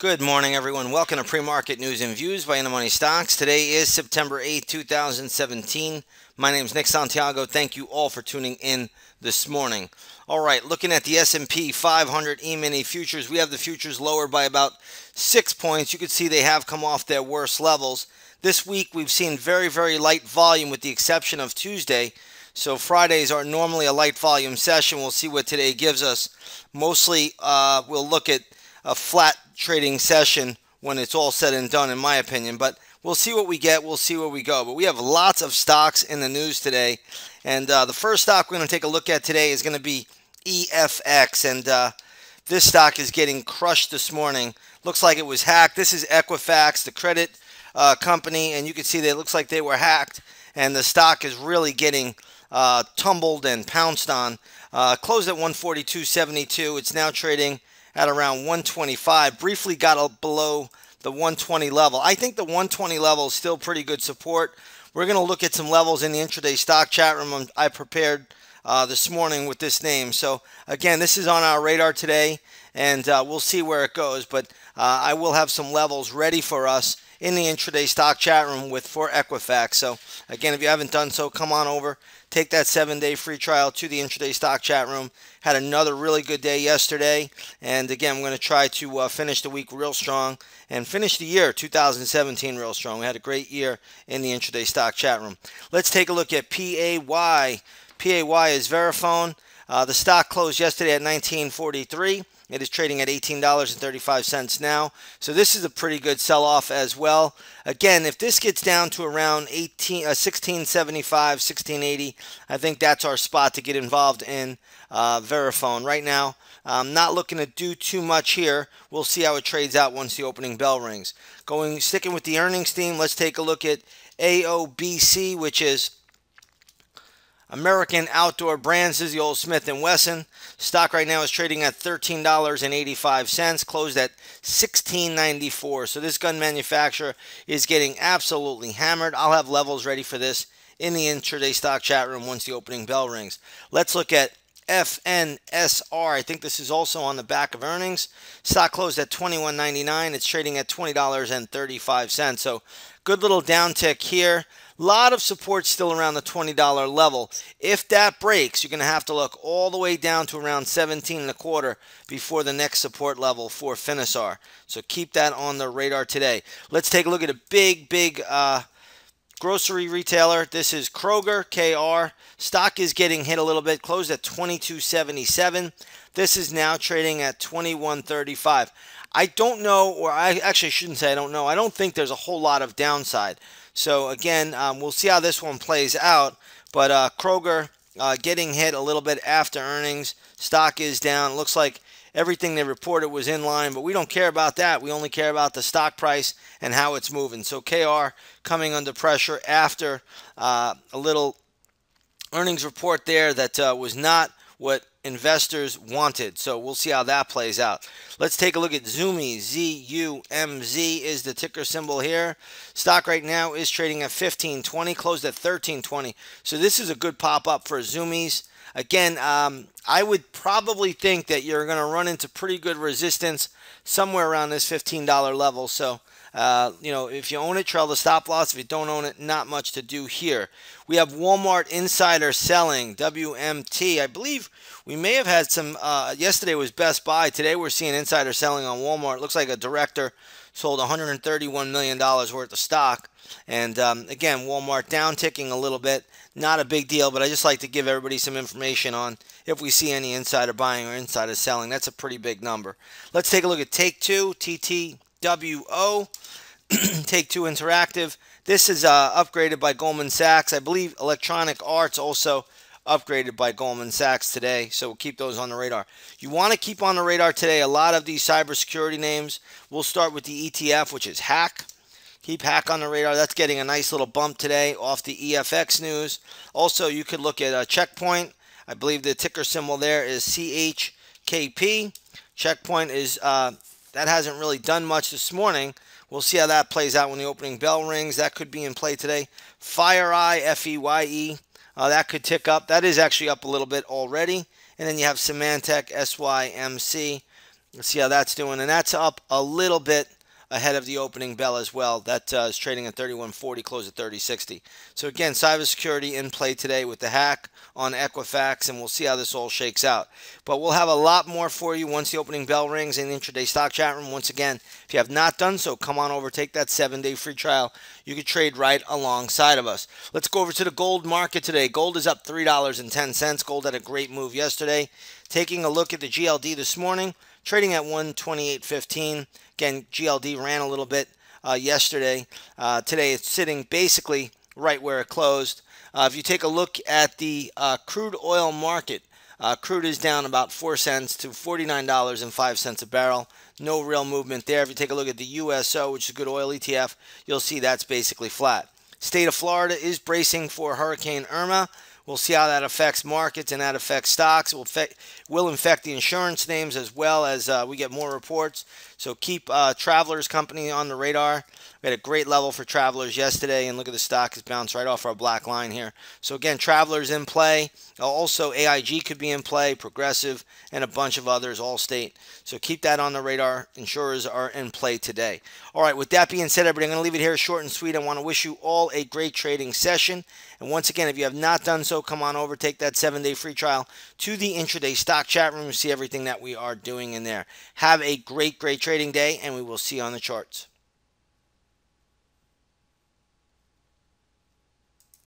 Good morning, everyone. Welcome to Pre-Market News and Views by InTheMoneyStocks. Today is September 8th, 2017. My name is Nick Santiago. Thank you all for tuning in this morning. All right, looking at the S&P 500 E-mini futures, we have the futures lower by about 6 points. You can see they have come off their worst levels. This week, we've seen very light volume with the exception of Tuesday. So Fridays are normally a light volume session. We'll see what today gives us. Mostly, we'll look at a flat trading session when it's all said and done, in my opinion. But we'll see what we get. We'll see where we go. But we have lots of stocks in the news today. And the first stock we're going to take a look at today is going to be EFX. And this stock is getting crushed this morning. Looks like it was hacked. This is Equifax, the credit company. And you can see that it looks like they were hacked. And the stock is really getting tumbled and pounced on. Closed at 142.72. It's now trading at around 125. Briefly got below the 120 level. I think the 120 level is still pretty good support. We're going to look at some levels in the intraday stock chat room I prepared this morning with this name. So again, this is on our radar today, and we'll see where it goes. But I will have some levels ready for us in the intraday stock chat room for Equifax. So again, if you haven't done so, come on over. Take that 7-day free trial to the intraday stock chat room. Had another really good day yesterday. And again, we're going to try to finish the week real strong and finish the year 2017 real strong. We had a great year in the intraday stock chat room. Let's take a look at PAY. PAY is Verifone. The stock closed yesterday at $19.43. It is trading at $18.35 now. So this is a pretty good sell-off as well. Again, if this gets down to around $16.75, $16.80, I think that's our spot to get involved in Verifone. Right now, I'm not looking to do too much here. We'll see how it trades out once the opening bell rings. Sticking with the earnings theme, let's take a look at AOBC, which is American Outdoor Brands. Is the old Smith & Wesson. Stock right now is trading at $13.85, closed at $16.94. So this gun manufacturer is getting absolutely hammered. I'll have levels ready for this in the intraday stock chat room once the opening bell rings. Let's look at FNSR. I think this is also on the back of earnings. Stock closed at $21.99. It's trading at $20.35. So good little downtick here. A lot of support still around the $20 level. If that breaks, you're going to have to look all the way down to around $17.25 before the next support level for Finisar. So keep that on the radar today. Let's take a look at a big grocery retailer. This is Kroger, KR. Stock is getting hit a little bit. Closed at $22.77. This is now trading at $21.35. I don't know, or I actually shouldn't say I don't know. I don't think there's a whole lot of downside. So again, we'll see how this one plays out. But Kroger getting hit a little bit after earnings. Stock is down. Looks like everything they reported was in line, but we don't care about that. We only care about the stock price and how it's moving. So KR coming under pressure after a little earnings report there that was not what investors wanted. So we'll see how that plays out. Let's take a look at Zumi. ZUMZ is the ticker symbol here. Stock right now is trading at $15.20, closed at $13.20. So this is a good pop-up for Zumi's. Again, I would probably think that you're going to run into pretty good resistance somewhere around this $15 level. So, if you own it, trail the stop loss. If you don't own it, not much to do here. We have Walmart insider selling, WMT. I believe we may have had some, yesterday was Best Buy. Today we're seeing insider selling on Walmart. Looks like a director sold $131 million worth of stock. And again, Walmart down ticking a little bit. Not a big deal, but I just like to give everybody some information on if we see any insider buying or insider selling. That's a pretty big number. Let's take a look at Take-Two, TTWO. Take-Two Interactive. This is upgraded by Goldman Sachs. I believe Electronic Arts also upgraded by Goldman Sachs today, so we'll keep those on the radar. You want to keep on the radar today a lot of these cybersecurity names. We'll start with the ETF, which is Hack. Keep Hack on the radar. That's getting a nice little bump today off the EFX news. Also, you could look at Checkpoint. I believe the ticker symbol there is CHKP. Checkpoint is that hasn't really done much this morning. We'll see how that plays out when the opening bell rings. That could be in play today. FireEye, FEYE. That could tick up. That is actually up a little bit already. And then you have Symantec, SYMC. Let's see how that's doing, and that's up a little bit ahead of the opening bell as well. That is trading at 31.40, close at 30.60. So again, cybersecurity in play today with the hack on Equifax, and we'll see how this all shakes out. But we'll have a lot more for you once the opening bell rings in the intraday stock chat room. Once again, if you have not done so, come on over, take that 7-day free trial. You can trade right alongside of us. Let's go over to the gold market today. Gold is up $3.10. Gold had a great move yesterday. Taking a look at the GLD this morning, trading at 128.15. Again, GLD ran a little bit yesterday. Today it's sitting basically right where it closed. If you take a look at the crude oil market, crude is down about 4 cents to $49.05 a barrel. No real movement there. If you take a look at the USO, which is a good oil ETF, you'll see that's basically flat. State of Florida is bracing for Hurricane Irma. We'll see how that affects markets and that affects stocks. It will infect the insurance names as well as we get more reports. So keep Travelers Company on the radar. We had a great level for Travelers yesterday, and look at the stock has bounced right off our black line here. So again, Travelers in play. Also, AIG could be in play, Progressive, and a bunch of others, Allstate. So keep that on the radar. Insurers are in play today. All right, with that being said, everybody, I'm going to leave it here short and sweet. I want to wish you all a great trading session. And once again, if you have not done so, come on over, take that 7-day free trial to the intraday stock chat room. You see everything that we are doing in there. Have a great trading day, and we will see you on the charts.